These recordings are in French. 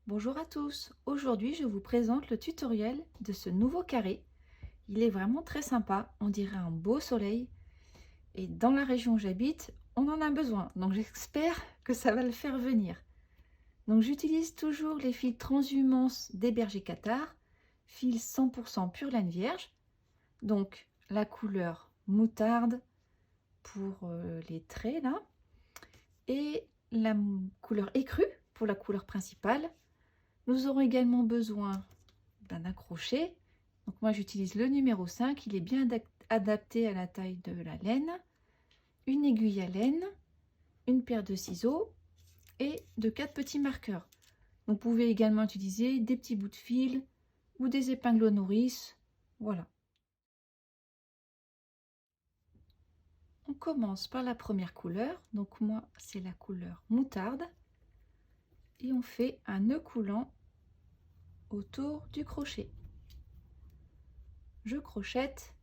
Bonjour à tous, aujourd'hui je vous présente le tutoriel de ce nouveau carré. Il est vraiment très sympa, on dirait un beau soleil et dans la région où j'habite, on en a besoin, donc j'espère que ça va le faire venir. Donc j'utilise toujours les fils transhumance des bergers cathares, fils 100% pure laine vierge, donc la couleur moutarde pour les traits là, et la couleur écrue pour la couleur principale. Nous aurons également besoin d'un crochet. Donc moi j'utilise le numéro 5, il est bien adapté à la taille de la laine, une aiguille à laine, une paire de ciseaux et de 4 petits marqueurs. Vous pouvez également utiliser des petits bouts de fil ou des épingles aux nourrice. Voilà. On commence par la première couleur, donc moi c'est la couleur moutarde, et on fait un nœud coulant autour du crochet. Je crochette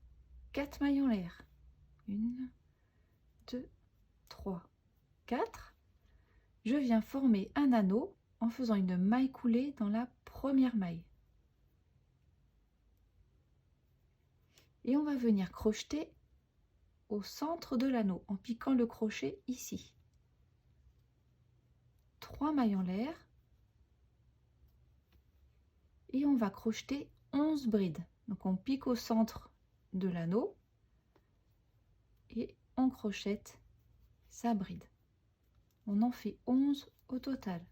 4 mailles en l'air. 1, 2, 3, 4. Je viens former un anneau en faisant une maille coulée dans la première maille. Et on va venir crocheter au centre de l'anneau en piquant le crochet ici. 3 mailles en l'air. Et on va crocheter 11 brides. Donc on pique au centre de l'anneau et on crochette sa bride. On en fait 11 au total.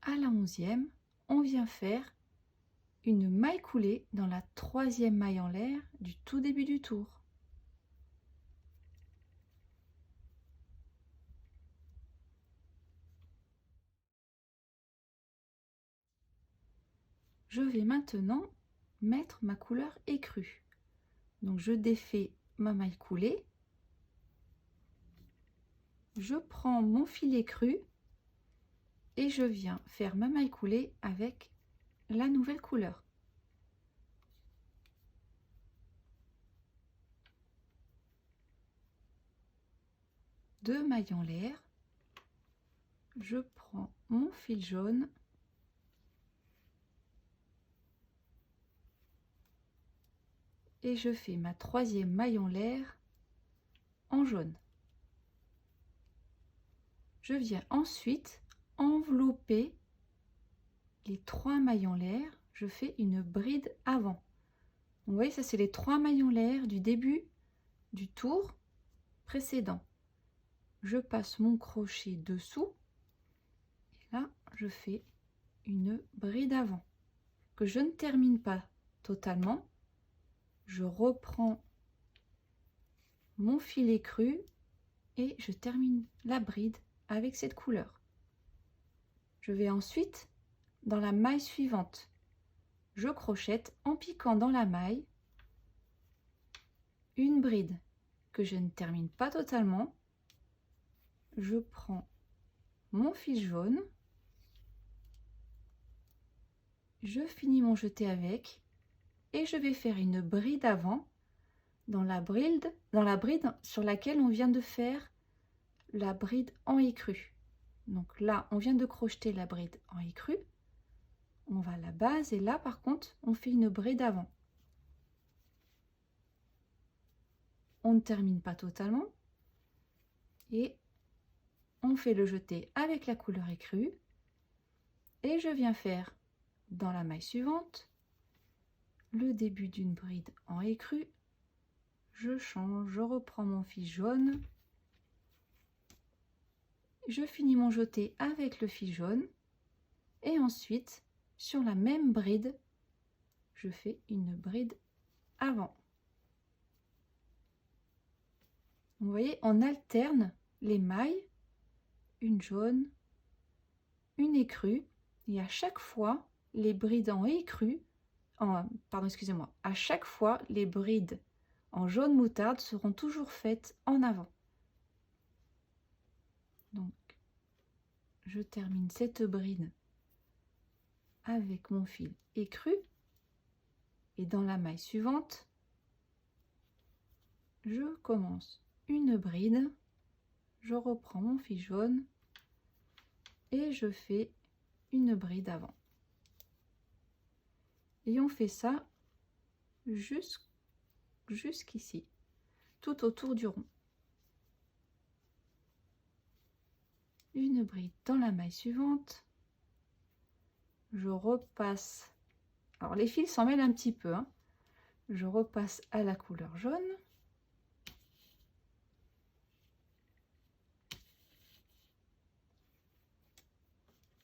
À la 11e, on vient faire une maille coulée dans la 3e maille en l'air du tout début du tour. Je vais maintenant mettre ma couleur écrue. Donc je défais ma maille coulée, je prends mon fil écru et je viens faire ma maille coulée avec la nouvelle couleur. Deux mailles en l'air, je prends mon fil jaune et je fais ma 3e maille en l'air en jaune. Je viens ensuite envelopper les 3 mailles en l'air, je fais une bride avant. Donc, vous voyez, ça c'est les 3 mailles en l'air du début du tour précédent. Je passe mon crochet dessous et là je fais une bride avant que je ne termine pas totalement. Je reprends mon fil écru et je termine la bride avec cette couleur. Je vais ensuite dans la maille suivante. Je crochette en piquant dans la maille une bride que je ne termine pas totalement. Je prends mon fil jaune, je finis mon jeté avec et je vais faire une bride avant dans la bride sur laquelle on vient de faire la bride en écru. Donc là on vient de crocheter la bride en écru, on va à la base et là par contre on fait une bride avant. On ne termine pas totalement et on fait le jeté avec la couleur écrue et je viens faire dans la maille suivante le début d'une bride en écru. Je change, je reprends mon fil jaune, je finis mon jeté avec le fil jaune et ensuite sur la même bride je fais une bride avant. Vous voyez, on alterne les mailles, une jaune, une écrue, et à chaque fois les brides en écrue, à chaque fois les brides en jaune moutarde seront toujours faites en avant. je termine cette bride avec mon fil écru et dans la maille suivante, je commence une bride, je reprends mon fil jaune et je fais une bride avant. Et on fait ça jusqu'ici, tout autour du rond. Une bride dans la maille suivante, je repasse, alors les fils s'en mêlent un petit peu, hein. Je repasse à la couleur jaune.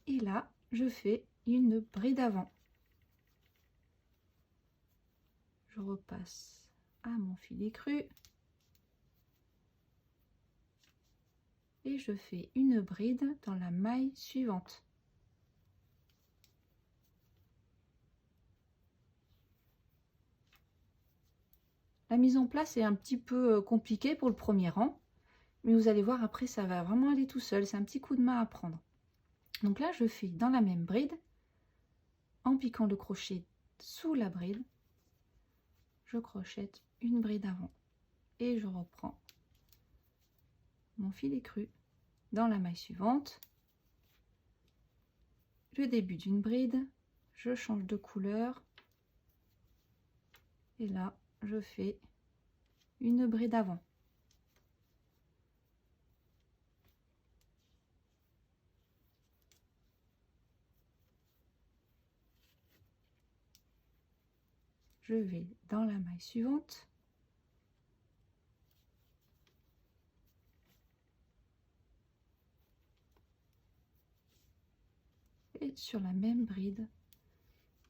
Et là, je fais une bride avant. Je repasse à mon fil écru. Et je fais une bride dans la maille suivante. La mise en place est un petit peu compliquée pour le premier rang, mais vous allez voir après ça va vraiment aller tout seul, c'est un petit coup de main à prendre. Donc là je fais dans la même bride, en piquant le crochet sous la bride, je crochette une bride avant et je reprends mon fil écru dans la maille suivante. Le début d'une bride, je change de couleur et là je fais une bride avant. Je vais dans la maille suivante. Et sur la même bride,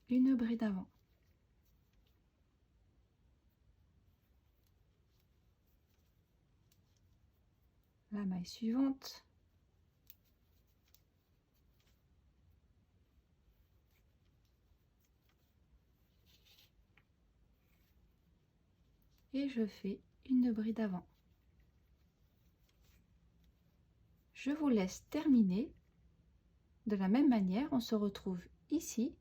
une bride avant. La maille suivante. Et je fais une bride avant. Je vous laisse terminer. De la même manière, on se retrouve ici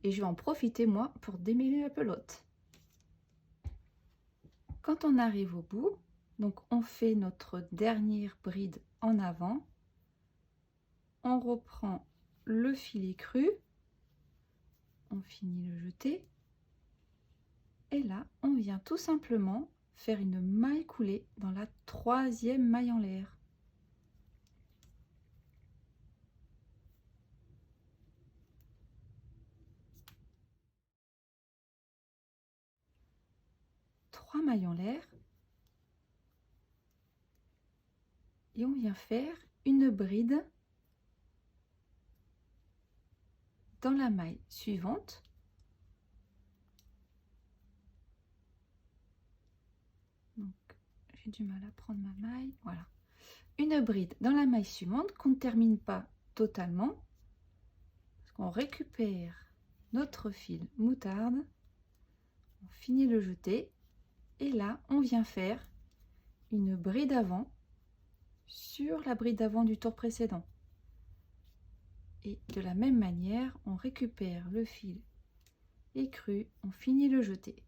et je vais en profiter moi pour démêler la pelote. Quand on arrive au bout, donc on fait notre dernière bride en avant, on reprend le fil écru, on finit le jeté et là on vient tout simplement faire une maille coulée dans la troisième maille en l'air. Trois mailles en l'air et on vient faire une bride dans la maille suivante. Donc j'ai du mal à prendre ma maille, voilà. Une bride dans la maille suivante qu'on ne termine pas totalement, parce qu'on récupère notre fil moutarde, on finit le jeté et là on vient faire une bride avant sur la bride avant du tour précédent. Et de la même manière, on récupère le fil écru, on finit le jeté.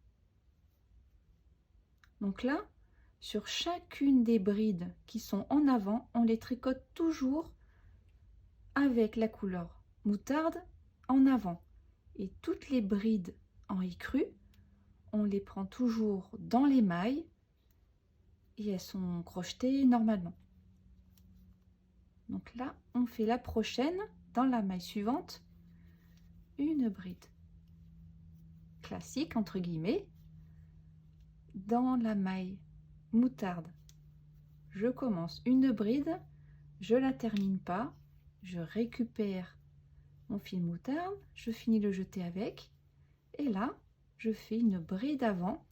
Donc là, sur chacune des brides qui sont en avant, on les tricote toujours avec la couleur moutarde en avant. Et toutes les brides en écru, on les prend toujours dans les mailles et elles sont crochetées normalement. Donc là, on fait la prochaine dans la maille suivante, une bride classique entre guillemets dans la maille moutarde. Je commence une bride, je la termine pas, je récupère mon fil moutarde, je finis le jeté avec et là je fais une bride avant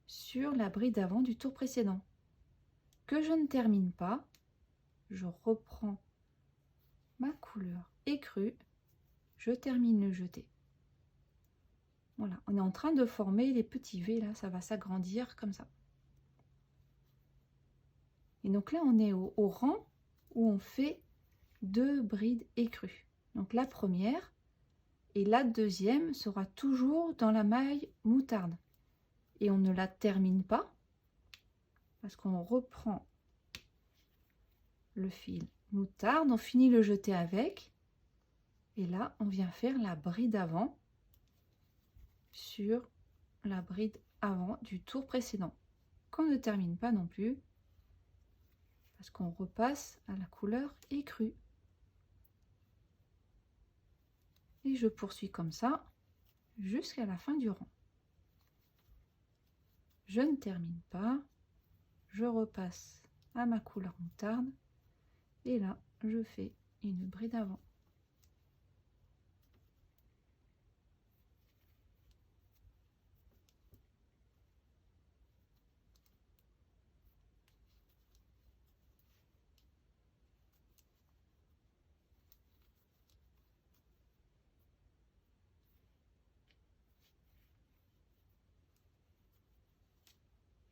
sur la bride avant du tour précédent que je ne termine pas. Je reprends ma couleur écrue, je termine le jeté. Voilà, on est en train de former les petits V là, ça va s'agrandir comme ça. Et donc là on est au rang où on fait 2 brides écrues. Donc la première et la deuxième sera toujours dans la maille moutarde. Et on ne la termine pas parce qu'on reprend le fil moutarde, on finit le jeté avec. Et là, on vient faire la bride avant sur la bride avant du tour précédent, qu'on ne termine pas non plus parce qu'on repasse à la couleur écrue. Et je poursuis comme ça jusqu'à la fin du rang. Je ne termine pas, je repasse à ma couleur moutarde et là je fais une bride avant.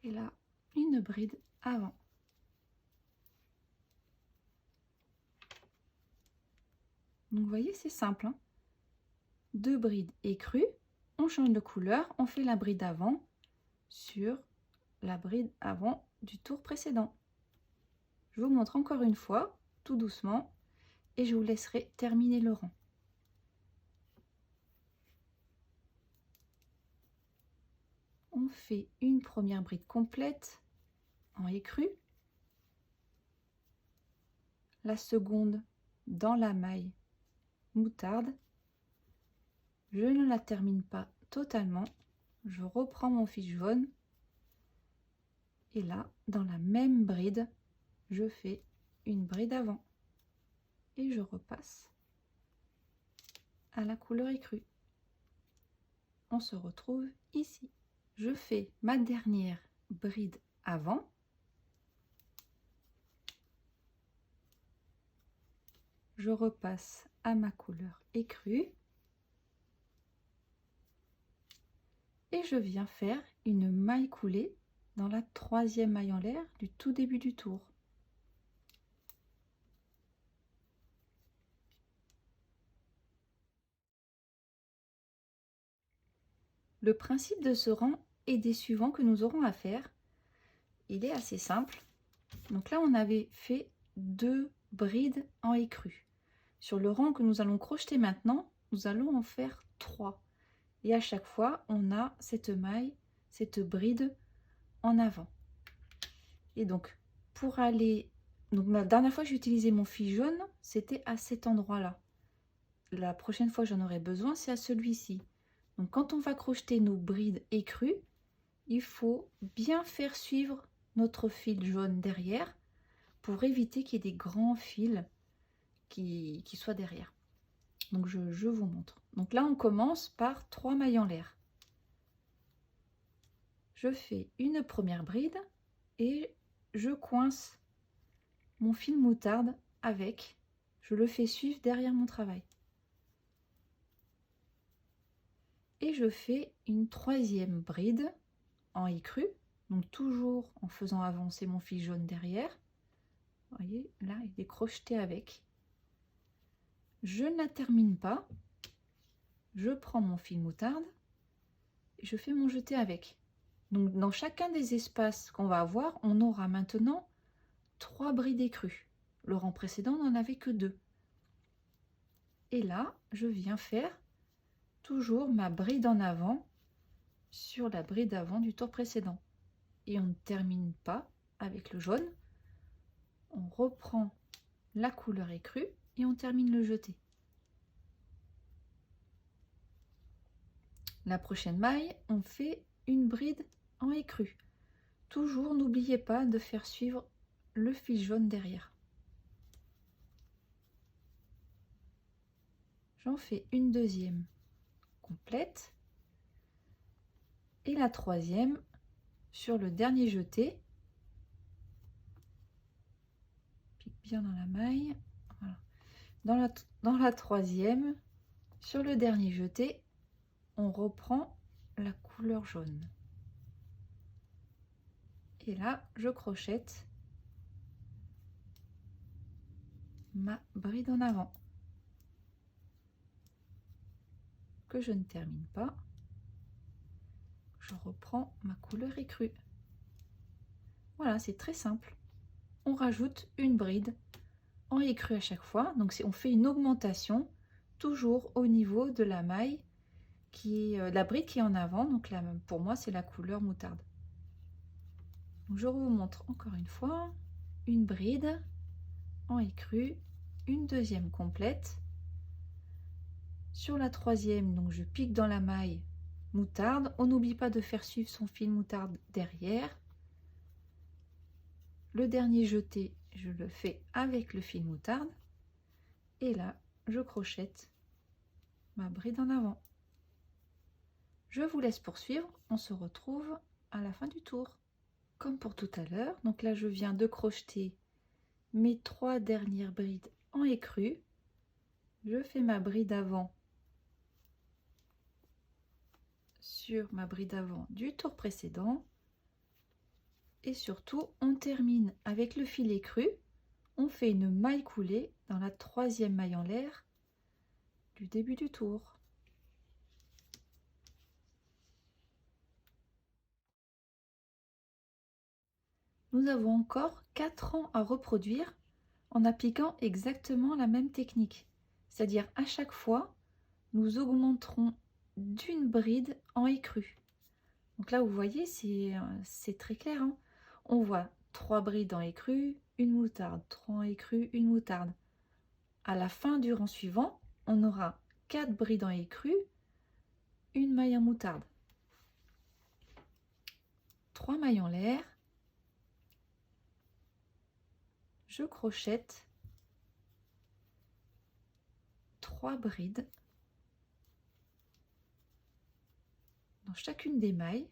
Et là, une bride avant. Donc vous voyez, c'est simple, hein. 2 brides écrues, on change de couleur, on fait la bride avant sur la bride avant du tour précédent. Je vous montre encore une fois, tout doucement, et je vous laisserai terminer le rang. On fait une première bride complète en écrue, la seconde dans la maille moutarde. Je ne la termine pas totalement, je reprends mon fil jaune et là, dans la même bride, je fais une bride avant et je repasse à la couleur écrue. On se retrouve ici. Je fais ma dernière bride avant. Je repasse à ma couleur écrue. Et je viens faire une maille coulée dans la 3e maille en l'air du tout début du tour. Le principe de ce rang et des suivants que nous aurons à faire, il est assez simple. Donc là, on avait fait 2 brides en écrue. Sur le rang que nous allons crocheter maintenant, nous allons en faire 3. Et à chaque fois, on a cette maille, cette bride en avant. Et donc, pour aller... Donc, la dernière fois que j'ai utilisé mon fil jaune, c'était à cet endroit-là. La prochaine fois que j'en aurai besoin, c'est à celui-ci. Donc, quand on va crocheter nos brides écrues, il faut bien faire suivre notre fil jaune derrière pour éviter qu'il y ait des grands fils qui soient derrière. Donc, je vous montre. Donc là, on commence par 3 mailles en l'air. Je fais une première bride et je coince mon fil moutarde avec. Je le fais suivre derrière mon travail. Et je fais une 3e bride en écrue, donc toujours en faisant avancer mon fil jaune derrière. Vous voyez, là, il est crocheté avec. Je ne la termine pas. Je prends mon fil moutarde et je fais mon jeté avec. Donc, dans chacun des espaces qu'on va avoir, on aura maintenant 3 brides écrues. Le rang précédent n'en avait que 2. Et là, je viens faire toujours ma bride en avant sur la bride avant du tour précédent. Et on ne termine pas avec le jaune. On reprend la couleur écrue et on termine le jeté. La prochaine maille, on fait une bride en écrue. Toujours, n'oubliez pas de faire suivre le fil jaune derrière. J'en fais une deuxième complète et la 3e sur le dernier jeté. Pique bien dans la maille. Voilà. Dans la 3e, sur le dernier jeté, on reprend la couleur jaune. Et là, je crochette ma bride en avant que je ne termine pas. Je reprends ma couleur écrue. Voilà, c'est très simple. On rajoute une bride en écrue à chaque fois. Donc on fait une augmentation toujours au niveau de la maille qui est la bride qui est en avant. Donc là, pour moi, c'est la couleur moutarde. Donc je vous montre encore une fois une bride en écrue, une deuxième complète. Sur la troisième, donc je pique dans la maille moutarde. On n'oublie pas de faire suivre son fil moutarde derrière. Le dernier jeté, je le fais avec le fil moutarde. Et là, je crochette ma bride en avant. Je vous laisse poursuivre. On se retrouve à la fin du tour. Comme pour tout à l'heure, donc là, je viens de crocheter mes 3 dernières brides en écrue. Je fais ma bride avant sur ma bride avant du tour précédent. Et surtout, on termine avec le fil écru. On fait une maille coulée dans la 3e maille en l'air du début du tour. Nous avons encore 4 rangs à reproduire en appliquant exactement la même technique. C'est-à-dire à chaque fois, nous augmenterons d'une bride en écrue. Donc là, vous voyez, c'est très clair. Hein, on voit 3 brides en écrue, une moutarde, 3 en écrue, une moutarde. À la fin du rang suivant, on aura 4 brides en écrue, une maille en moutarde. 3 mailles en l'air. Je crochette 3 brides dans chacune des mailles.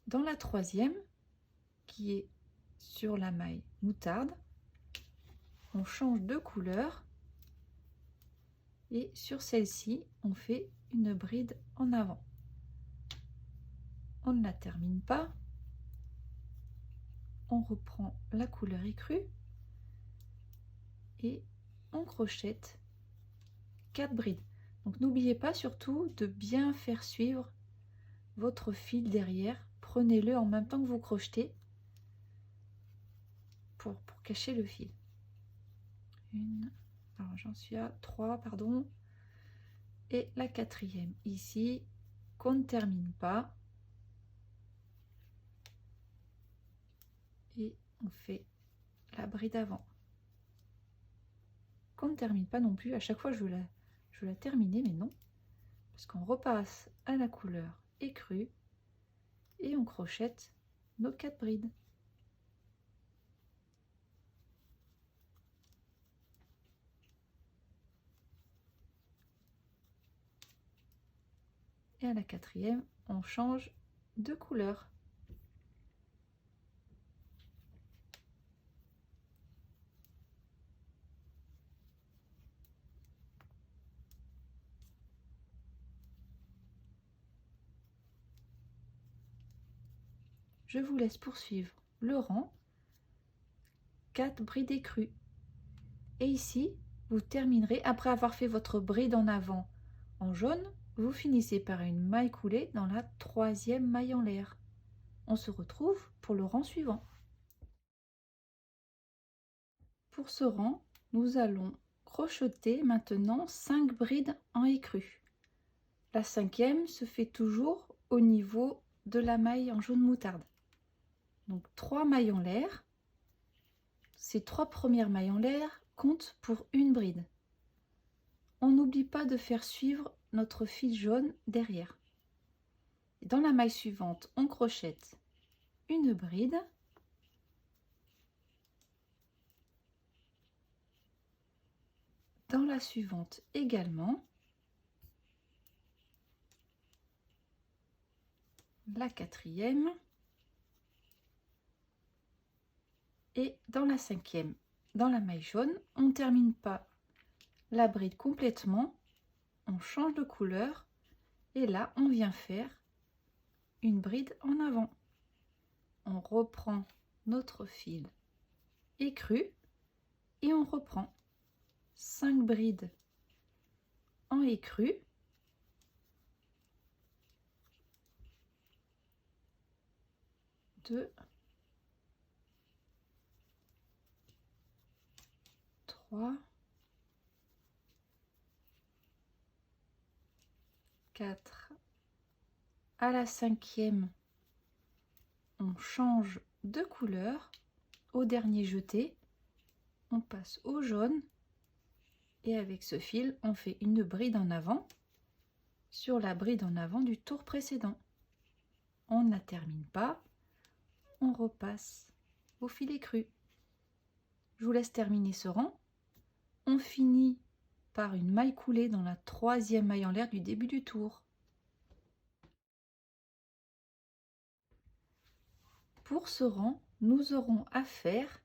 Dans la 3e, qui est sur la maille moutarde, on change de couleur et sur celle-ci, on fait une bride en avant. On ne la termine pas. On reprend la couleur écrue et on crochette 4 brides. Donc n'oubliez pas surtout de bien faire suivre votre fil derrière. Prenez-le en même temps que vous crochetez pour cacher le fil. Alors j'en suis à 3, pardon. Et la 4e ici, qu'on ne termine pas. Et on fait la bride avant. Qu'on ne termine pas non plus. À chaque fois, je veux la terminer, mais non. Parce qu'on repasse à la couleur écrue et on crochette nos 4 brides. Et à la 4e, on change de couleur. Je vous laisse poursuivre le rang. 4 brides écrues. Et ici, vous terminerez, après avoir fait votre bride en avant en jaune, vous finissez par une maille coulée dans la 3e maille en l'air. On se retrouve pour le rang suivant. Pour ce rang, nous allons crocheter maintenant 5 brides en écrue. La 5e se fait toujours au niveau de la maille en jaune moutarde. Donc 3 mailles en l'air. Ces 3 premières mailles en l'air comptent pour une bride. On n'oublie pas de faire suivre notre fil jaune derrière. Et dans la maille suivante, on crochette une bride. Dans la suivante également. La 4e. Et dans la 5e, dans la maille jaune, on ne termine pas la bride complètement, on change de couleur et là on vient faire une bride en avant. On reprend notre fil écru et on reprend 5 brides en écru. Deux, 3, 4. À la 5e, on change de couleur. Au dernier jeté, on passe au jaune et avec ce fil, on fait une bride en avant sur la bride en avant du tour précédent. On ne termine pas, on repasse au fil écru. Je vous laisse terminer ce rang. On finit par une maille coulée dans la 3e maille en l'air du début du tour. Pour ce rang, nous aurons à faire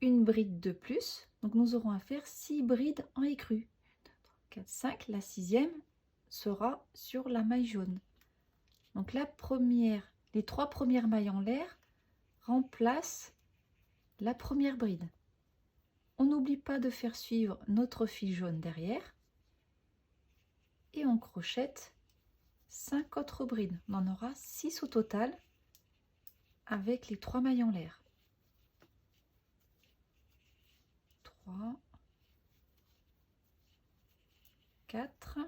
une bride de plus. Donc nous aurons à faire 6 brides en écru. 4, 5. La 6e sera sur la maille jaune. Donc la première, les 3 premières mailles en l'air remplacent la première bride. On n'oublie pas de faire suivre notre fil jaune derrière. Et on crochette 5 autres brides. On en aura 6 au total avec les 3 mailles en l'air. 3, 4,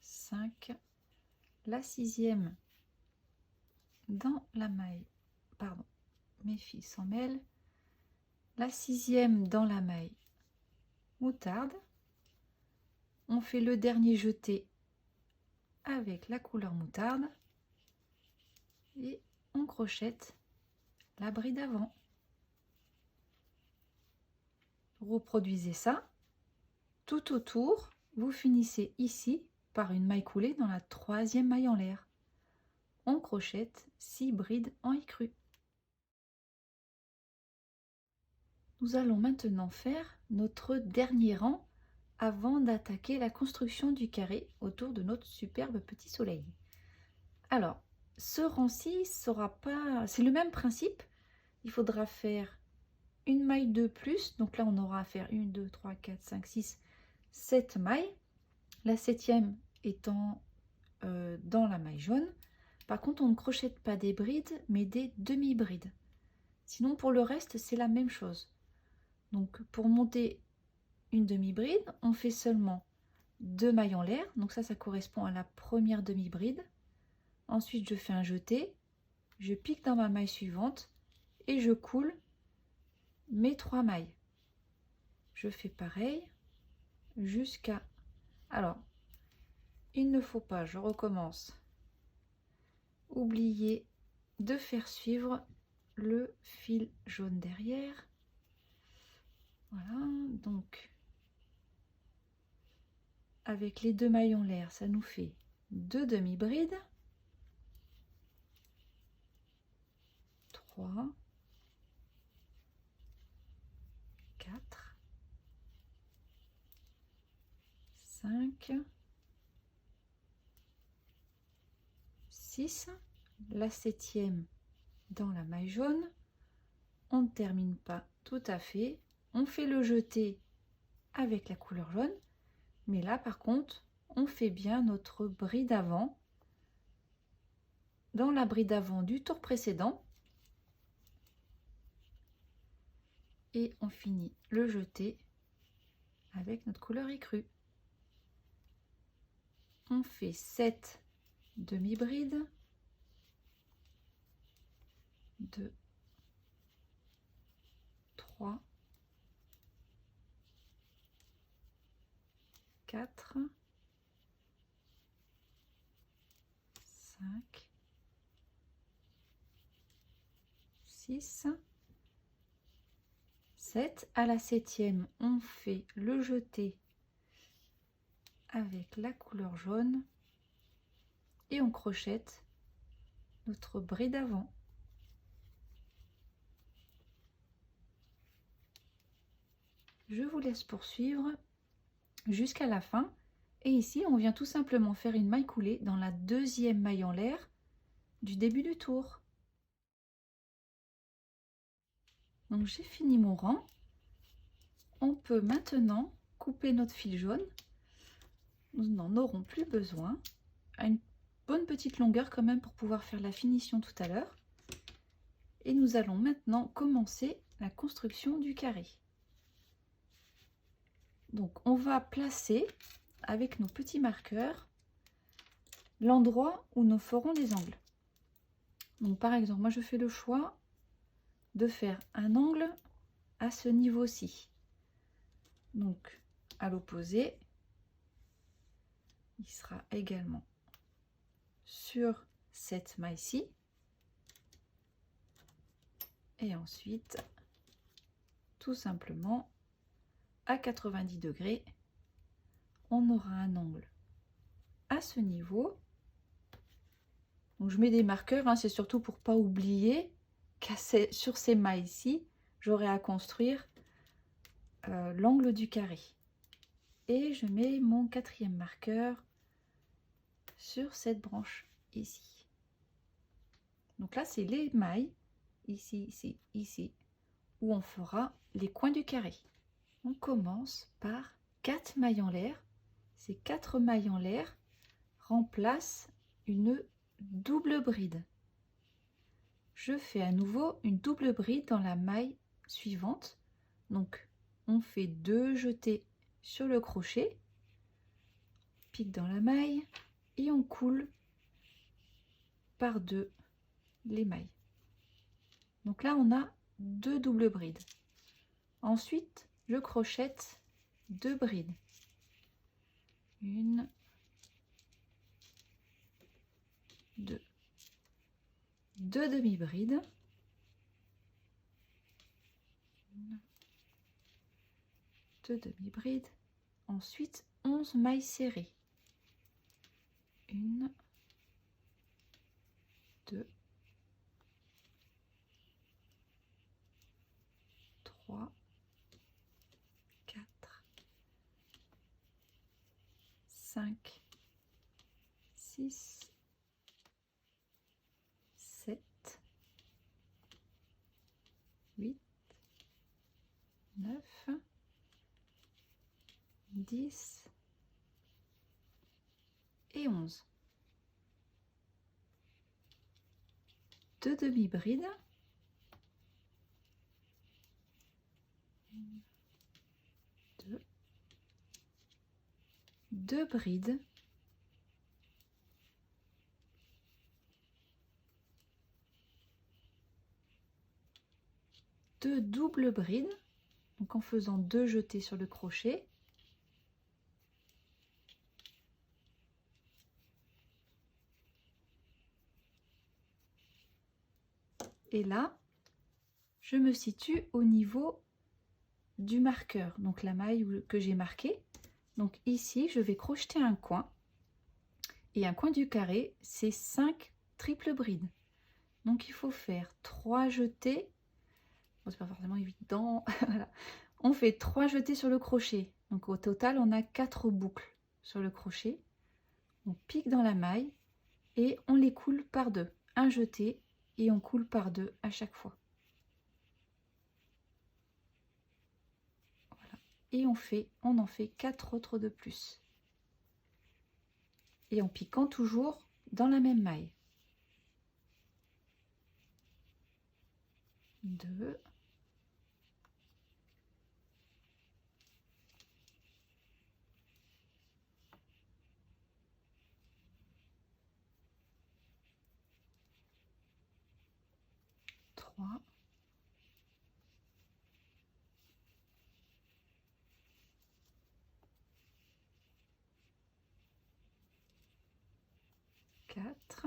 5, la 6e dans la maille, pardon, mes fils s'en mêlent, la 6e dans la maille moutarde. On fait le dernier jeté avec la couleur moutarde et on crochette la bride avant. Reproduisez ça tout autour. Vous finissez ici par une maille coulée dans la 3e maille en l'air. On crochette 6 brides en écru. Nous allons maintenant faire notre dernier rang avant d'attaquer la construction du carré autour de notre superbe petit soleil. Alors, ce rang-ci sera pas... C'est le même principe. Il faudra faire une maille de plus. Donc là, on aura à faire 1, 2, 3, 4, 5, 6, 7 mailles. La 7e étant dans la maille jaune. Par contre, on ne crochette pas des brides, mais des demi-brides. Sinon, pour le reste, c'est la même chose. Donc, pour monter une demi-bride, on fait seulement 2 mailles en l'air. Donc ça correspond à la première demi-bride. Ensuite, je fais un jeté. Je pique dans ma maille suivante et je coule mes 3 mailles. Je fais pareil jusqu'à... Alors, il ne faut pas, je recommence, oublier de faire suivre le fil jaune derrière. Voilà, donc avec les 2 mailles en l'air, ça nous fait 2 demi-brides. 3, 4, 5, 6, la 7e dans la maille jaune. On ne termine pas tout à fait. On fait le jeté avec la couleur jaune. Mais là, par contre, on fait bien notre bride avant. Dans la bride avant du tour précédent. Et on finit le jeté avec notre couleur écrue. On fait 7 demi-brides. 2, 3, 4, 5, 6, 7. À la 7e, on fait le jeté avec la couleur jaune et on crochette notre bride avant. Je vous laisse poursuivre jusqu'à la fin. Et ici, on vient tout simplement faire une maille coulée dans la 2e maille en l'air du début du tour. Donc j'ai fini mon rang. On peut maintenant couper notre fil jaune. Nous n'en aurons plus besoin. À une bonne petite longueur quand même pour pouvoir faire la finition tout à l'heure. Et nous allons maintenant commencer la construction du carré. Donc on va placer avec nos petits marqueurs l'endroit où nous ferons les angles. Donc par exemple, moi je fais le choix de faire un angle à ce niveau-ci. Donc à l'opposé, il sera également sur cette maille-ci. Et ensuite, tout simplement, à 90 degrés, on aura un angle à ce niveau. Donc je mets des marqueurs, hein, c'est surtout pour pas oublier qu'à sur ces mailles-ci, j'aurai à construire l'angle du carré. Et je mets mon 4e marqueur sur cette branche ici. Donc là, c'est les mailles, ici, ici, ici, où on fera les coins du carré. On commence par 4 mailles en l'air. Ces 4 mailles en l'air remplacent une double bride. Je fais à nouveau une double bride dans la maille suivante. Donc, on fait 2 jetés sur le crochet, pique dans la maille et on coule par 2 les mailles. Donc là, on a 2 doubles brides. Ensuite, je crochette 2 brides. Une, 2. 2 demi-brides. 2 demi-brides. Ensuite, 11 mailles serrées. 1, 2, 3, 4, 5, 6, 7, 8, 9, 10 et 11. 2 demi-brides. 2. 2 brides. 2 doubles brides, donc en faisant 2 jetés sur le crochet. Et là, je me situe au niveau du marqueur, donc la maille que j'ai marquée. Donc ici, je vais crocheter un coin. Et un coin du carré, c'est 5 triples brides. Donc il faut faire 3 jetés. Bon, c'est pas forcément évident. Voilà. On fait 3 jetés sur le crochet. Donc au total, on a 4 boucles sur le crochet. On pique dans la maille et on les coule par 2. Un jeté et on coule par 2 à chaque fois. Voilà. Et on en fait 4 autres de plus. Et en piquant toujours dans la même maille. 2, 3, 4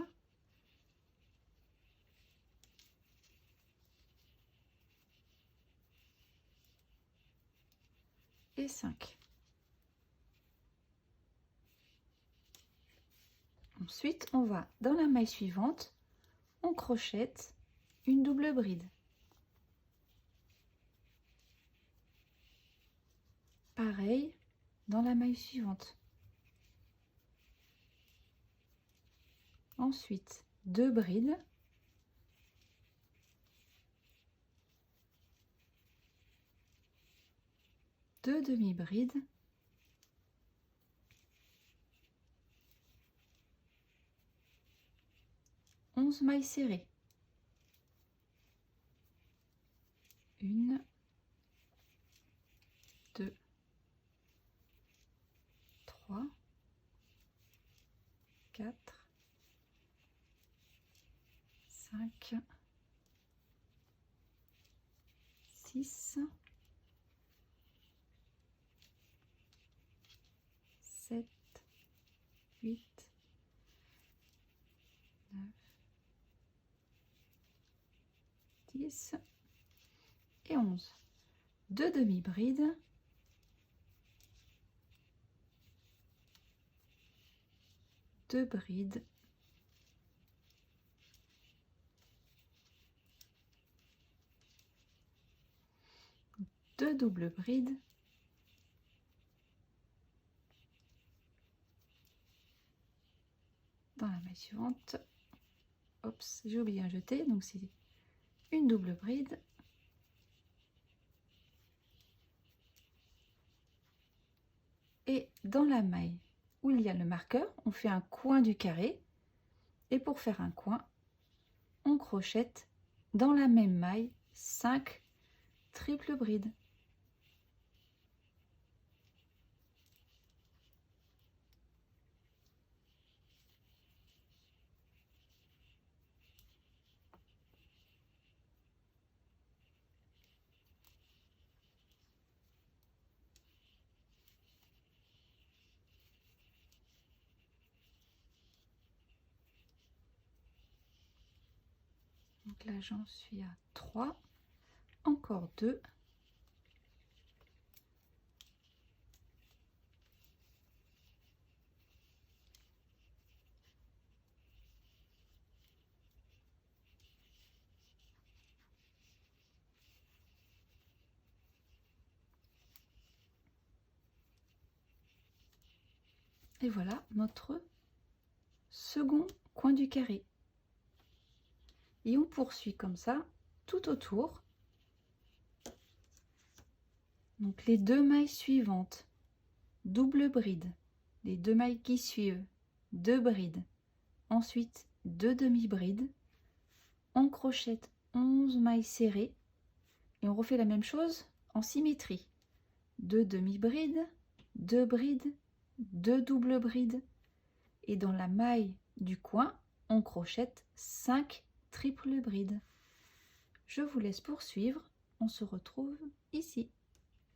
et 5. Ensuite, on va dans la maille suivante, on crochette une double bride. Pareil dans la maille suivante. Ensuite, 2 brides, deux demi-brides, onze mailles serrées, 1, 2, 3, 4, 5, 6, 7, 8, 9, 10 et 11. Deux demi-brides, deux brides, deux doubles brides, dans la maille suivante. Oups, j'ai oublié un jeté, donc c'est une double bride, et dans la maille où il y a le marqueur, on fait un coin du carré, et pour faire un coin, on crochette dans la même maille 5 triples brides. Donc là j'en suis à 3, encore 2, et voilà notre second coin du carré. Et on poursuit comme ça tout autour. Donc les deux mailles suivantes, double bride, les deux mailles qui suivent, deux brides, ensuite deux demi-brides, on crochette 11 mailles serrées et on refait la même chose en symétrie. Deux demi-brides, deux brides, deux doubles brides, et dans la maille du coin, on crochette 5 triples brides. Je vous laisse poursuivre, on se retrouve ici.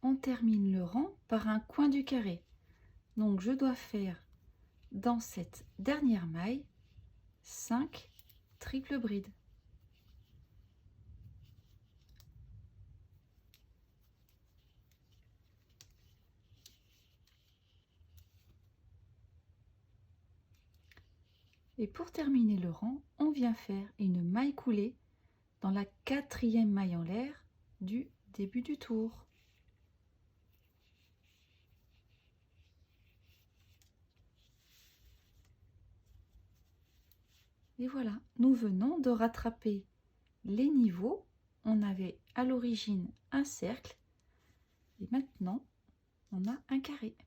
On termine le rang par un coin du carré. Donc je dois faire dans cette dernière maille 5 triples brides. Et pour terminer le rang, on vient faire une maille coulée dans la quatrième maille en l'air du début du tour. Et voilà, nous venons de rattraper les niveaux. On avait à l'origine un cercle et maintenant on a un carré.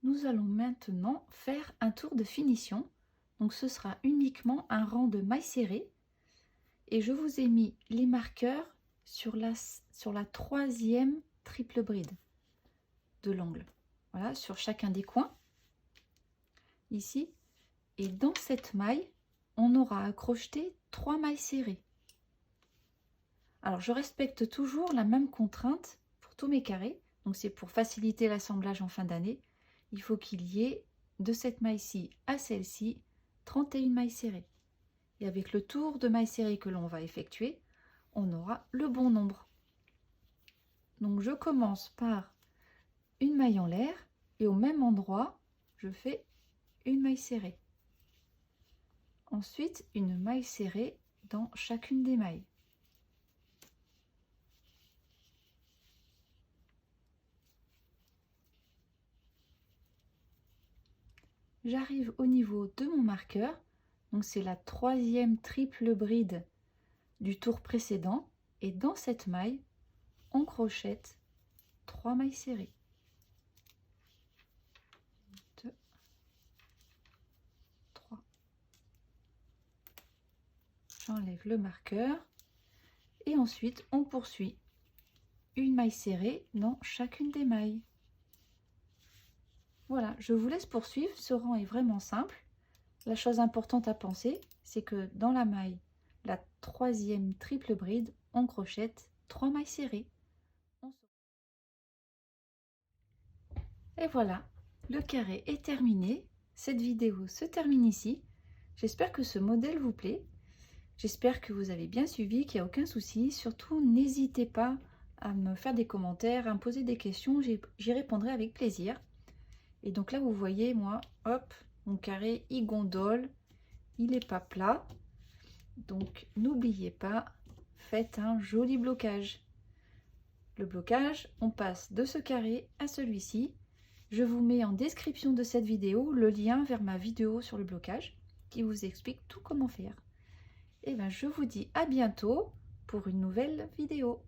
Nous allons maintenant faire un tour de finition. Donc ce sera uniquement un rang de mailles serrées. Et je vous ai mis les marqueurs sur la troisième triple bride de l'angle. Voilà, sur chacun des coins. Ici. Et dans cette maille, on aura à crocheter 3 mailles serrées. Alors je respecte toujours la même contrainte pour tous mes carrés. Donc c'est pour faciliter l'assemblage en fin d'année. Il faut qu'il y ait de cette maille-ci à celle-ci 31 mailles serrées. Et avec le tour de mailles serrées que l'on va effectuer, on aura le bon nombre. Donc je commence par une maille en l'air et au même endroit, je fais une maille serrée. Ensuite, une maille serrée dans chacune des mailles. j'arrive au niveau de mon marqueur. Donc c'est la troisième triple bride du tour précédent. Et dans cette maille, on crochette 3 mailles serrées. 2, 3. J'enlève le marqueur. Et ensuite, on poursuit une maille serrée dans chacune des mailles. Voilà, je vous laisse poursuivre. Ce rang est vraiment simple. La chose importante à penser, c'est que dans la maille, la troisième triple bride, on crochette 3 mailles serrées. Et voilà, le carré est terminé. Cette vidéo se termine ici. J'espère que ce modèle vous plaît. J'espère que vous avez bien suivi, qu'il n'y a aucun souci. Surtout, n'hésitez pas à me faire des commentaires, à me poser des questions. J'y répondrai avec plaisir. Et donc là, vous voyez, moi, hop, mon carré, il gondole. Il n'est pas plat. Donc, n'oubliez pas, faites un joli blocage. Le blocage, on passe de ce carré à celui-ci. Je vous mets en description de cette vidéo le lien vers ma vidéo sur le blocage qui vous explique tout comment faire. Et bien, je vous dis à bientôt pour une nouvelle vidéo.